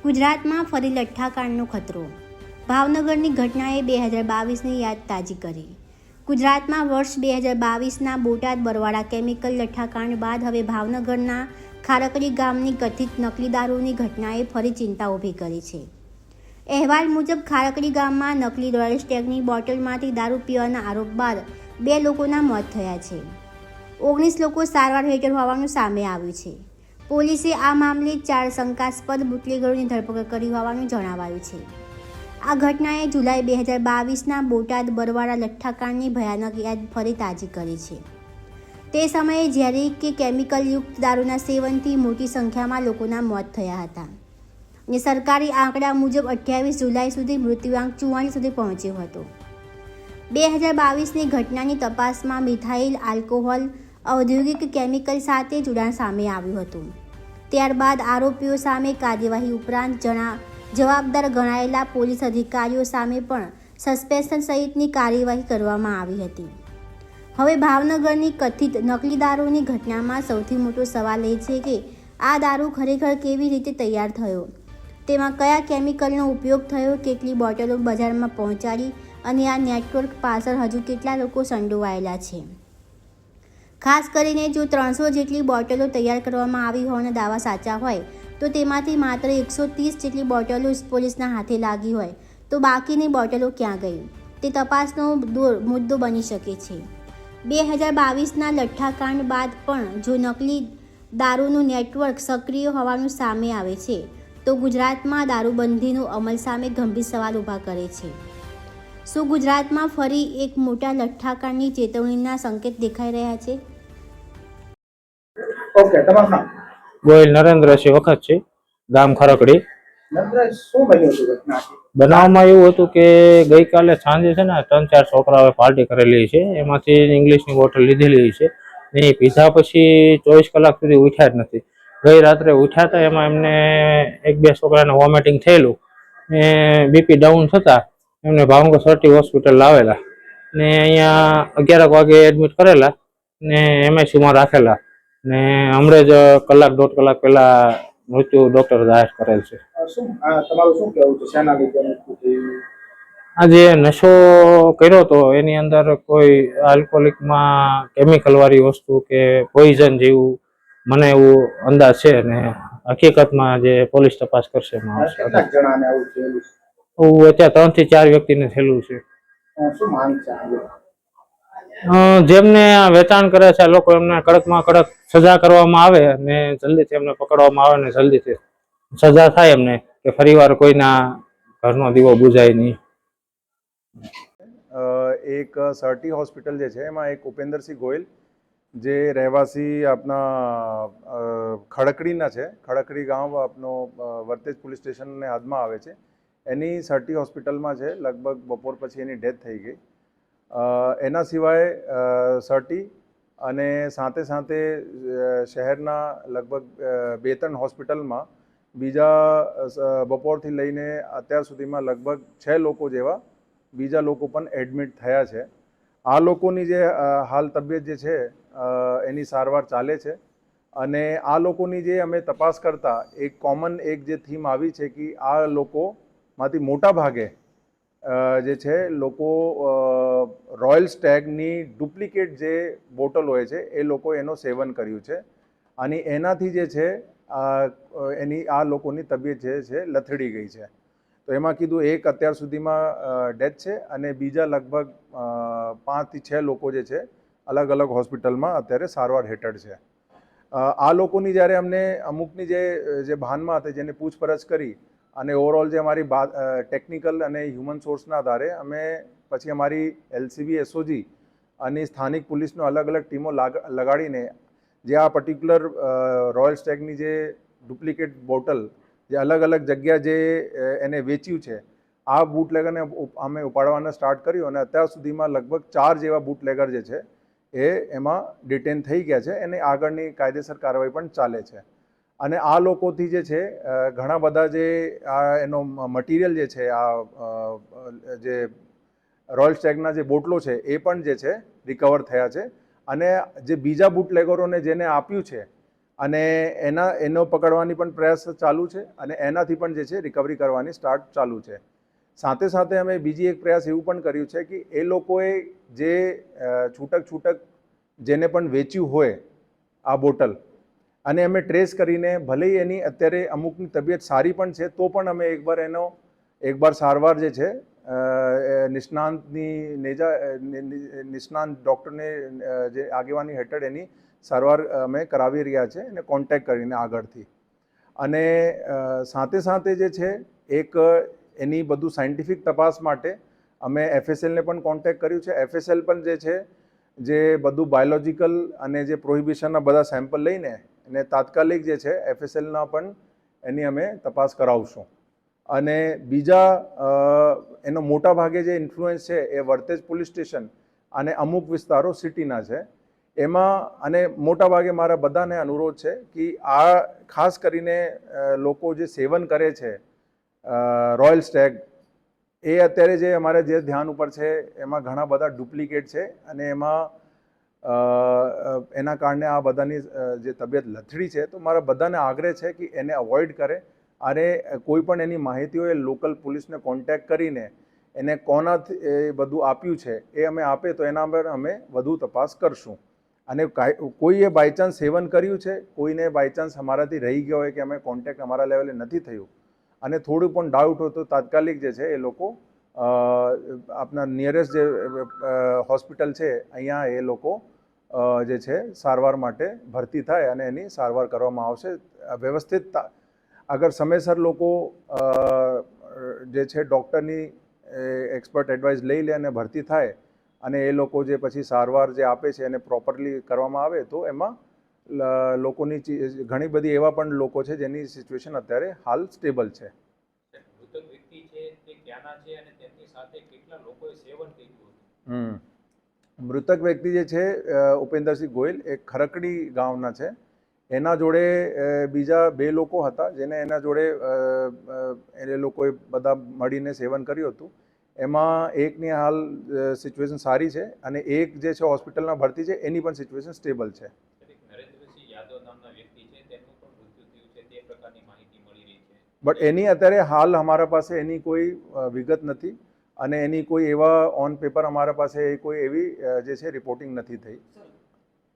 ગુજરાતમાં ફરી લઠ્ઠાકાંડનો ખતરો. ભાવનગરની ઘટનાએ 2022ની યાદ તાજી કરી. ગુજરાતમાં વર્ષ 2022ના બોટાદ બરવાડા કેમિકલ લઠ્ઠાકાંડ બાદ હવે ભાવનગરના ખારકડી ગામની કથિત નકલી દારૂની ઘટનાએ ફરી ચિંતા ઊભી કરી છે. અહેવાલ મુજબ ખારકડી ગામમાં નકલી રોયલ સ્ટેગની બોટલમાંથી દારૂ પીવાના આરોપ બાદ 2 લોકોના મોત થયા છે. 19 લોકો સારવાર હેઠળ હોવાનું સામે આવ્યું છે. પોલીસે આ મામલે 4 શંકાસ્પદ બુટલેગરોની ધરપકડ કરી હોવાનું જણાવાયું છે. આ ઘટનાએ જુલાઈ 2022ના બોટાદ બરવાડા લઠ્ઠાકાંડની ભયાનક યાદ ફરી તાજી કરી છે. તે સમયે ઝેરી કે કેમિકલયુક્ત દારૂના સેવનથી મોટી સંખ્યામાં લોકોના મોત થયા હતા અને સરકારી આંકડા મુજબ 28 જુલાઈ સુધી મૃત્યુઆંક 44 સુધી પહોંચ્યો હતો. 2022ની ઘટનાની તપાસમાં મિથાઇલ આલ્કોહોલ ઔદ્યોગિક કેમિકલ સાથે જોડાણ સામે આવ્યું હતું. ત્યારબાદ આરોપીઓ સામે કાર્યવાહી ઉપરાંત જવાબદાર ગણાયેલા પોલીસ અધિકારીઓ સામે પણ સસ્પેન્શન સહિતની કાર્યવાહી કરવામાં આવી હતી. હવે ભાવનગરની કથિત નકલી દારૂની ઘટનામાં સૌથી મોટો સવાલ એ છે કે આ દારૂ ખરેખર કેવી રીતે તૈયાર થયો, તેમાં કયા કેમિકલનો ઉપયોગ થયો, કેટલી બોટલો બજારમાં પહોંચાડી અને આ નેટવર્ક પાછળ હજુ કેટલા લોકો સંડોવાયેલા છે. ખાસ કરીને જો 300 જેટલી બોટલો તૈયાર કરવામાં આવી હોવાના દાવા સાચા હોય તો તેમાંથી માત્ર 130 જેટલી બોટલો પોલીસના હાથે લાગી હોય તો બાકીની બોટલો ક્યાં ગઈ તે તપાસનો મુદ્દો બની શકે છે. 2022ના લઠ્ઠાકાંડ બાદ પણ જો નકલી દારૂનું નેટવર્ક સક્રિય હોવાનું સામે આવે છે તો ગુજરાતમાં દારૂબંધીનો અમલ સામે ગંભીર સવાલ ઊભા કરે છે. શું ગુજરાતમાં ફરી એક મોટા લઠ્ઠાકાંડની ચેતવણીના સંકેત દેખાઈ રહ્યા છે? ઓકે, તમારું નામ? ગોયલ નરેન્દ્રસિંહ વખત છે, ગામ ખરકડી. નરેન્દ્ર, શું બન્યું હતું ઘટના? બનાવમાં એવું હતું કે ગઈકાલે સાંજે છે ને 3-4 છોકરાઓએ પાર્ટી કરેલી છે, એમાંથી ઇંગ્લિશની બોટલ લીધેલી છે. એ પીધા પછી 24 કલાક સુધી ઉઠ્યા જ નથી. ગઈ રાત્રે ઉઠ્યા હતા, એમાં એમને 1-2 છોકરાને વોમિટિંગ થયેલું ને બીપી ડાઉન થતા એમને ભાવનગર સરટી હોસ્પિટલ લાવેલા ને અહીંયા 11 વાગે એડમિટ કરેલા ને એમઆઈસીયુમાં રાખેલા ને હમણાં જ 1-1.5 કલાક પહેલા મૃત્યુ ડોક્ટર જાહેર કરેલ છે. તમારું શું કહેવું છે, શેના લીધે મૃત્યુ થયું? આ જે નશો કર્યો હતો એની અંદર કોઈ આલ્કોહોલિકમાં કેમિકલ વાળી વસ્તુ કે પોઈઝન જેવું મને એવું અંદાજ છે ને હકીકતમાં જે પોલીસ તપાસ કરશે એમાં આવશે. કેટલાક જણાને આવું થયેલું છે? અત્યારે 3 થી 4 વ્યક્તિને થયેલું છે. શું માંગ છે? જેમને વેચાણ કરે છે લોકો એમને કડકમાં કડક સજા કરવામાં આવે અને જલ્દીથી એમને પકડવામાં આવે ને જલ્દીથી સજા થાય એમને કે ફરીવાર કોઈના ઘરનો દીવો બુઝાય નહીં. એક સરટી હોસ્પિટલ જે છે એમાં એક ઉપેન્દ્રસિંહ ગોયલ જે રહેવાસી આપના ખડકડીના છે, ખડકડી ગામ આપનો વર્તેજ પોલીસ સ્ટેશનને હદમાં આવે છે, એની સરટી હોસ્પિટલમાં છે. લગભગ બપોર પછી એની ડેથ થઈ ગઈ. એના સિવાય સરટી અને સાથે સાથે શહેરના લગભગ 2-3 હોસ્પિટલમાં બીજા બપોરથી લઈને અત્યાર સુધીમાં લગભગ 6 લોકો જેવા બીજા લોકો પણ એડમિટ થયા છે. આ લોકોની જે હાલ તબિયત જે છે એની સારવાર ચાલે છે અને આ લોકોની જે અમે તપાસ કરતા એક કોમન જે થીમ આવી છે કે આ લોકોમાંથી મોટા ભાગે જે છે લોકો રોયલ સ્ટેગની ડુપ્લિકેટ જે બોટલ હોય છે એ લોકો એનો સેવન કર્યું છે અને એનાથી જે છે એની આ લોકોની તબિયત જે છે લથડી ગઈ છે. તો એમાં કીધું એક અત્યાર સુધીમાં ડેથ છે અને બીજા લગભગ 5 થી 6 લોકો જે છે અલગ અલગ હોસ્પિટલમાં અત્યારે સારવાર હેઠળ છે. આ લોકોની જ્યારે અમને અમુકની જે ભાનમાં હતી જેને પૂછપરછ કરી અને ઓવરઓલ જે અમારી ટેકનિકલ અને હ્યુમન સોર્સના આધારે અમે પછી અમારી LCB SOG અને સ્થાનિક પોલીસનો અલગ અલગ ટીમો લગાડીને જે આ પર્ટિક્યુલર રોયલ સ્ટેગની જે ડુપ્લિકેટ બોટલ જે અલગ અલગ જગ્યા જે એને વેચ્યું છે આ બુટલેગરને અમે ઉપાડવાના સ્ટાર્ટ કર્યું અને અત્યાર સુધીમાં લગભગ 4 જેવા બુટલેગર જે છે એમાં ડિટેન થઈ ગયા છે અને આગળની કાયદેસર કાર્યવાહી પણ ચાલે છે. અને આ લોકોથી જે છે ઘણા બધા જે એનો મટીરિયલ જે છે આ જે રોયલ સ્ટેગના જે બોટલો છે એ પણ જે છે રિકવર થયા છે અને જે બીજા બુટલેગરોને જેને આપ્યું છે અને એનો પકડવાની પણ પ્રયાસ ચાલુ છે અને એનાથી પણ જે છે રિકવરી કરવાની સ્ટાર્ટ ચાલુ છે. સાથે સાથે અમે બીજી એક પ્રયાસ એવું પણ કર્યું છે કે એ લોકોએ જે છૂટક જેને પણ વેચ્યું હોય આ બોટલ અને અમે ટ્રેસ કરીને ભલે એની અત્યારે અમુકની તબિયત સારી પણ છે તો પણ અમે એકવાર સારવાર જે છે નિષ્ણાંત ડૉક્ટરને જે આગેવાની હેઠળ એની સારવાર અમે કરાવી રહ્યા છે અને કોન્ટેક્ટ કરીને આગળથી. અને સાથે સાથે જે છે એક એની બધું સાયન્ટિફિક તપાસ માટે અમે FSLને પણ કોન્ટેક્ટ કર્યું છે. FSL પણ જે છે જે બધું બાયોલોજિકલ અને જે પ્રોહિબિશનના બધા સેમ્પલ લઈને અને તાત્કાલિક જે છે FSLના પણ એની અમે તપાસ કરાવશું. અને બીજા એનો મોટા ભાગે જે ઇન્ફ્લુઅન્સ છે એ વર્તેજ પોલીસ સ્ટેશન અને અમુક વિસ્તારો સિટીના છે. એમાં અને મોટા ભાગે મારા બધાને અનુરોધ છે કે આ ખાસ કરીને લોકો જે સેવન કરે છે રોયલ સ્ટેગ એ અત્યારે જે અમારે જે ધ્યાન ઉપર છે એમાં ઘણા બધા ડુપ્લિકેટ છે અને એના કારણે આ બધાની જે તબિયત લથડી છે. તો મારા બધાને આગ્રહ છે કે એને અવોઇડ કરે અને કોઈ પણ એની માહિતી હોય લોકલ પોલીસને કોન્ટેક્ટ કરીને એને કોનાથી એ બધું આપ્યું છે એ અમે આપે તો એના પર અમે વધુ તપાસ કરશું. અને કોઈએ બાયચાન્સ સેવન કર્યું છે, કોઈને બાયચાન્સ અમારાથી રહી ગયો હોય કે અમે કોન્ટેક્ટ અમારા લેવલે નથી થયું અને થોડું પણ ડાઉટ હોય તો તાત્કાલિક જે છે એ લોકો આપણા નિયરેસ્ટ જે હોસ્પિટલ છે અહીંયા એ લોકો જે છે સારવાર માટે ભરતી થાય અને એની સારવાર કરવામાં આવશે. વ્યવસ્થિત અગર સમયસર લોકો જે છે ડૉક્ટરની એક્સપર્ટ એડવાઇસ લઈ લે અને ભરતી થાય અને એ લોકો જે પછી સારવાર જે આપે છે એને પ્રોપરલી કરવામાં આવે તો એમાં લોકોની ઘણી બધી એવા પણ લોકો છે જેની સિચ્યુએશન અત્યારે હાલ સ્ટેબલ છે. મૃતક વ્યક્તિ છે તે ક્યાંના છે અને તેમની સાથે કેટલા લોકોએ સેવન કર્યું હતું? મૃતક વ્યક્તિ જે છે ઉપેન્દ્રસિંહ ગોયલ એ ખરકડી ગામના છે. એના જોડે બીજા 2 લોકો હતા જેને એના જોડે એ લોકોએ બધા મળીને સેવન કર્યું હતું. એમાં એકની હાલ સિચ્યુએશન સારી છે અને એક જે છે હોસ્પિટલમાં ભરતી છે એની પણ સિચ્યુએશન સ્ટેબલ છે. નરેન્દ્રસિંહ યાદવ નામના વ્યક્તિ છે તેમનું પણ મૃત્યુ થયું છે તે પ્રકારની માહિતી મળી રહી છે. બટ એની અત્યારે હાલ અમારા પાસે એની કોઈ વિગત નથી અને એની કોઈ એવા ઓન પેપર અમારા પાસે કોઈ એવી જે છે રિપોર્ટિંગ નથી થઈ.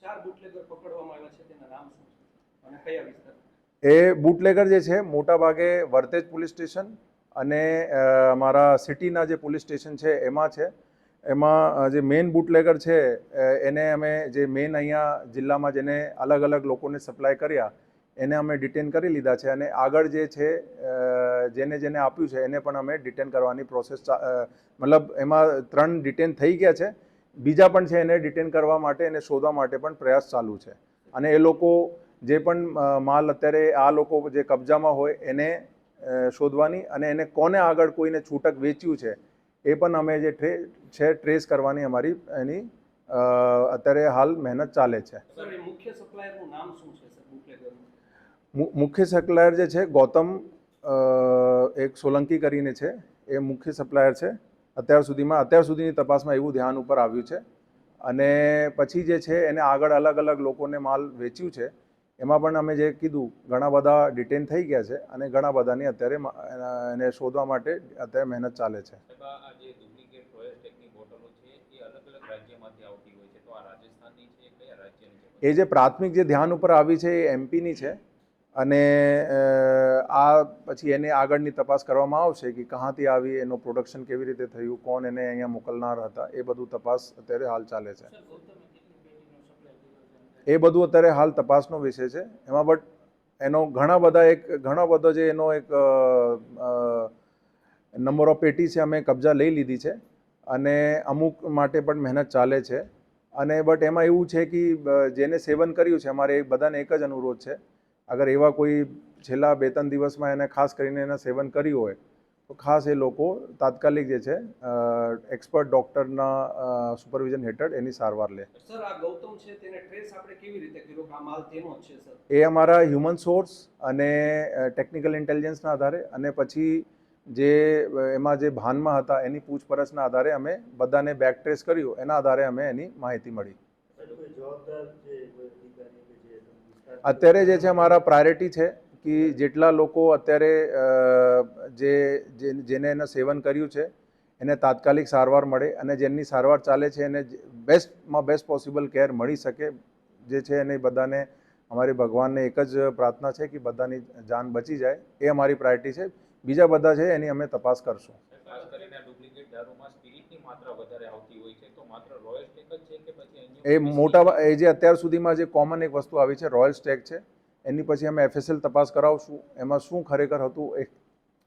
4 બુટલેગર પકડવામાં આવ્યા છે, તેના નામ શું છે અને કયા વિસ્તાર? એ બુટલેગર જે છે મોટા ભાગે વર્તેજ પોલીસ સ્ટેશન અને અમારા સિટીના જે પોલીસ સ્ટેશન છે એમાં છે. એમાં જે મેઇન બુટલેગર છે એને અમે જે મેઇન અહીંયા જિલ્લામાં જેને અલગ અલગ લોકોને સપ્લાય કર્યા એને અમે ડિટેન કરી લીધા છે અને આગળ જે છે જેને આપ્યું છે એને પણ અમે ડિટેન કરવાની પ્રોસેસ મતલબ એમાં 3 ડિટેન થઈ ગયા છે. બીજા પણ છે એને ડિટેન કરવા માટે એને શોધવા માટે પણ પ્રયાસ ચાલુ છે. અને એ લોકો જે પણ માલ અત્યારે આ લોકો જે કબજામાં હોય એને શોધવાની અને એને કોને આગળ કોઈને છૂટક વેચ્યું છે એ પણ અમે જે છે ટ્રેસ કરવાની અમારી એની અત્યારે હાલ મહેનત ચાલે છે. સર, એ મુખ્ય સપ્લાયરનું નામ શું છે સર બુટલેગરનું? મુખ્ય સપ્લાયર જે છે ગૌતમ એક સોલંકી કરીને છે એ મુખ્ય સપ્લાયર છે. અત્યાર સુધીની તપાસમાં એવું ધ્યાન ઉપર આવ્યું છે અને પછી જે છે એને આગળ અલગ અલગ લોકોને માલ વેચ્યું છે. એમાં પણ અમે જે કીધું ઘણા બધા ડિટેન થઈ ગયા છે અને ઘણા બધાની અત્યારે એને શોધવા માટે અત્યારે મહેનત ચાલે છે. આ જે ડુપ્લિકેટ રોયલ સ્ટેગની બોટલો છે એ અલગ અલગ રાજ્યમાંથી આવતી હોય છે, તો આ રાજસ્થાનની છે કયા રાજ્યની છે? એ જે પ્રાથમિક જે ધ્યાન ઉપર આવી છે એ MPની છે અને આ પછી એને આગળની તપાસ કરવામાં આવશે કે કહાંથી આવી, એનું પ્રોડક્શન કેવી રીતે થયું, કોણ એને અહીંયા મોકલનાર હતા, એ બધું તપાસ અત્યારે હાલ ચાલે છે. એ બધું અત્યારે હાલ તપાસનો વિષય છે એમાં. બટ એનો ઘણો બધો જે એનો એક નંબર ઓફ પેટી છે અમે કબજા લઈ લીધી છે અને અમુક માટે પણ મહેનત ચાલે છે. અને બટ એમાં એવું છે કે જેને સેવન કર્યું છે અમારે બધાને એક જ અનુરોધ છે, અગર એવા કોઈ છેલ્લા 2-3 દિવસમાં એને ખાસ કરીને એને સેવન કર્યું હોય તો ખાસ એ લોકો તાત્કાલિક જે છે એક્સપર્ટ ડૉક્ટરના સુપરવિઝન હેઠળ એની સારવાર લે. સર, આ ગૌતમ છે તેને ટ્રેસ આપણે કેવી રીતે કર્યો કે આ માલ તેનો જ છે સર? એ અમારા હ્યુમન સોર્સ અને ટેકનિકલ ઇન્ટેલિજન્સના આધારે અને પછી જે એમાં જે ભાનમાં હતા એની પૂછપરછના આધારે અમે બધાને બેક ટ્રેસ કર્યું, એના આધારે અમે એની માહિતી મળી. અત્યારે જે છે અમારા પ્રાયોરિટી છે કે જેટલા લોકો અત્યારે જેને એનું સેવન કર્યું છે એને તાત્કાલિક સારવાર મળે અને જેમની સારવાર ચાલે છે એને બેસ્ટમાં બેસ્ટ પોસિબલ કેર મળી શકે જે છે એને બધાને અમારી ભગવાનને એક જ પ્રાર્થના છે કે બધાની જાન બચી જાય એ અમારી પ્રાયોરિટી છે. બીજા બધા છે એની અમે તપાસ કરશું. ખાસ કરીને ડુપ્લિકેટ દારૂમાં સ્પિરિટની માત્રા વધારે આવતી હોય છે, તો માત્ર રોયલ સ્ટેક જ છે કે પછી અન્ય એ જે અત્યાર સુધીમાં જે કોમન એક વસ્તુ આવી છે રોયલ સ્ટેક છે. એની પછી અમે FSL તપાસ કરાવશું. એમાં શું ખરેખર હતું એ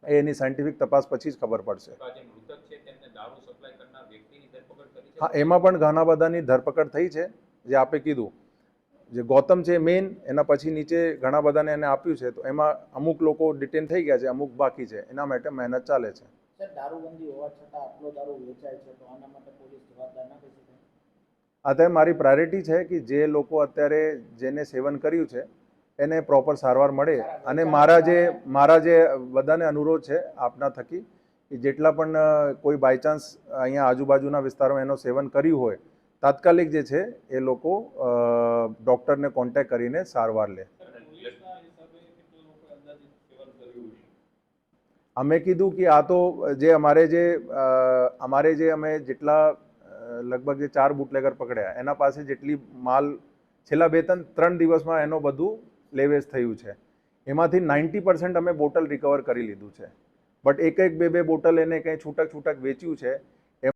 એની સાયન્ટિફિક તપાસ પછી જ ખબર પડશે. જે મૃતક છે તેમને દારૂ સપ્લાય કરનાર વ્યક્તિની ધરપકડ કરી છે. હા, એમાં પણ ઘણા બધાની ધરપકડ થઈ છે. જે આપે કીધું જે ગૌતમ છે મેઇન, એના પછી નીચે ઘણા બધાને એને આપ્યું છે. તો એમાં અમુક લોકો ડિટેન થઈ ગયા છે, અમુક બાકી છે. એના માટે મહેનત ચાલે છે. સર, દારૂબંધી હોવા છતાં આટલો દારૂ વેચાય છે, તો આના માટે પોલીસ જવાબદાર ના કહી શકાય? અત્યારે મારી પ્રાયોરિટી છે કે જે લોકો અત્યારે જેને સેવન કર્યું છે એને પ્રોપર સારવાર મળે. અને મારા જે બધાને અનુરોધ છે આપના થકી કે જેટલા પણ કોઈ બાયચાન્સ અહીંયા આજુબાજુના વિસ્તારોમાં એનો સેવન કર્યું હોય તાત્કાલિક જે છે એ લોકો ડૉક્ટરને કોન્ટેક્ટ કરીને સારવાર લે. અમે કીધું કે આ તો જે અમારે જે અમે જેટલા લગભગ જે 4 બુટલેગર પકડ્યા એના પાસે જેટલી માલ છેલ્લા 2-3 દિવસમાં એનો બધું લેવેચ થયું છે. એમાંથી 90% અમે બોટલ રિકવર કરી લીધું છે. બટ એક 2 બોટલ એને કંઈ છૂટક વેચ્યું છે